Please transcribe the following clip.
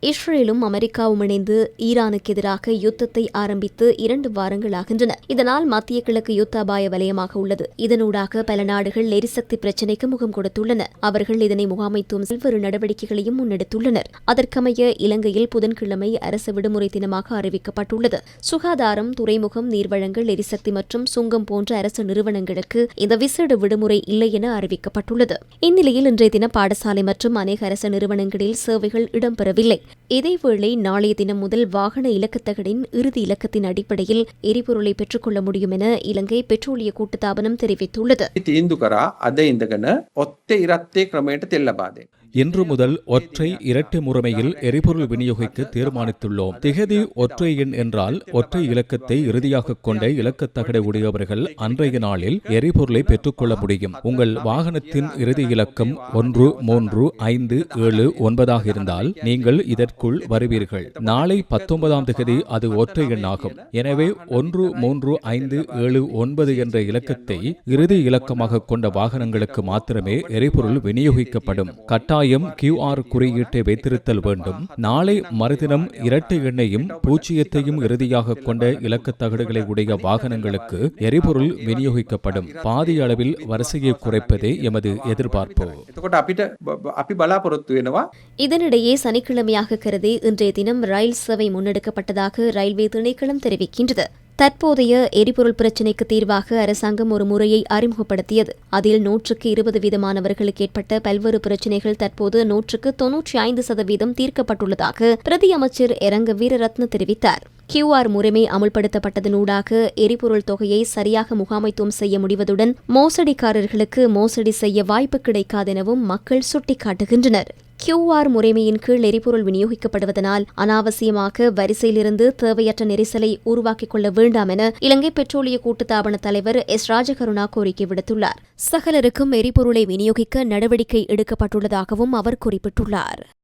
இஸ்ரேலும் அமெரிக்காவும் இணைந்து ஈரானுக்கு எதிராக யுத்தத்தை ஆரம்பித்து 2 வாரங்களாகின்றன. இதனால் மத்திய கிழக்கு யுத்த அபாய வலயமாக உள்ளது. இதனூடாக பல நாடுகள் எரிசக்தி பிரச்சினைக்கு முகம் கொடுத்துள்ளன. அவர்கள் இதனை முகாமைத்துவம் பல்வேறு நடவடிக்கைகளையும் முன்னெடுத்துள்ளனர். அதற்கமைய இலங்கையில் புதன்கிழமை அரசு விடுமுறை தினமாக அறிவிக்கப்பட்டுள்ளது. சுகாதாரம், துறைமுகம், நீர்வழங்கல், எரிசக்தி மற்றும் சுங்கம் போன்ற அரசு நிறுவனங்களுக்கு இந்த விசேட விடுமுறை இல்லை என அறிவிக்கப்பட்டுள்ளது. இந்நிலையில் இன்றைய தினம் பாடசாலை மற்றும் அநேக அரசு நிறுவனங்களில் சேவைகள் இடம்பெறவில்லை. இதேவேளை நாளைய தினம் முதல் வாகன இலக்கத்தகடின் இறுதி இலக்கத்தின் அடிப்படையில் எரிபொருளை பெற்றுக்கொள்ள முடியும் என இலங்கை பெட்ரோலிய கூட்டுத்தாபனம் தெரிவித்துள்ளது. இன்று முதல் ஒற்றை இரட்டை முறைமையில் எரிபொருள் விநியோகிக்க தீர்மானித்துள்ளோம். திகதி ஒற்றை எண் என்றால் ஒற்றை இலக்கத்தை இறுதியாக கொண்ட இலக்கத்தகடை உடையவர்கள் அன்றைய நாளில் எரிபொருளை பெற்றுக்கொள்ள முடியும். உங்கள் வாகனத்தின் இறுதி இலக்கம் 13579 இருந்தால் நீங்கள் இதற்குள் வருவீர்கள். நாளை 19ஆம் திகதி அது ஒற்றை எண்ணாகும். எனவே 13579 என்ற இலக்கத்தை இறுதி இலக்கமாக கொண்ட வாகனங்களுக்கு மாத்திரமே எரிபொருள் விநியோகிக்கப்படும். கட்டாயம் QR குறியீட்டை வைத்திருத்தல் வேண்டும். நாளை மறுதினம் இரட்டை எண்ணையும் பூஜ்ஜியத்தையும் இறுதியாக கொண்ட இலக்க தகடுகளை உடைய வாகனங்களுக்கு எரிபொருள் விநியோகிக்கப்படும். பாதி அளவில் வரிசையை குறைப்பதே எமது எதிர்பார்ப்பு. இதனிடையே சனிக்கிழமையாக கருதி இன்றைய தினம் ரயில் சேவை முன்னெடுக்கப்பட்டதாக ரயில்வே திணைக்களம் தெரிவிக்கின்றது. தற்போதைய எரிபொருள் பிரச்சினைக்கு தீர்வாக அரசாங்கம் ஒரு முறையை அறிமுகப்படுத்தியது. அதில் 120% மாணவர்களுக்கு ஏற்பட்ட பல்வேறு பிரச்சினைகள் தற்போது 95% தீர்க்கப்பட்டுள்ளதாக பிரதி அமைச்சர் இரங்க வீரரத்ன தெரிவித்தார். QR முறைமை அமுல்படுத்தப்பட்டதனூடாக எரிபொருள் தொகையை சரியாக முகாமைத்துவம் செய்ய முடிவதுடன் மோசடிக்காரர்களுக்கு மோசடி செய்ய வாய்ப்பு கிடைக்காதெனவும் மக்கள் சுட்டிக்காட்டுகின்றனர். QR முறைமையின் கீழ் எரிபொருள் விநியோகிக்கப்படுவதனால் அனாவசியமாக வரிசையிலிருந்து தேவையற்ற நெரிசலை உருவாக்கிக் கொள்ள வேண்டாம் என இலங்கை பெட்ரோலிய கூட்டுத்தாபன தலைவர் S. ராஜகருணா கோரிக்கை விடுத்துள்ளார். சகலருக்கும் எரிபொருளை விநியோகிக்க நடவடிக்கை எடுக்கப்பட்டுள்ளதாகவும் அவர் குறிப்பிட்டுள்ளார்.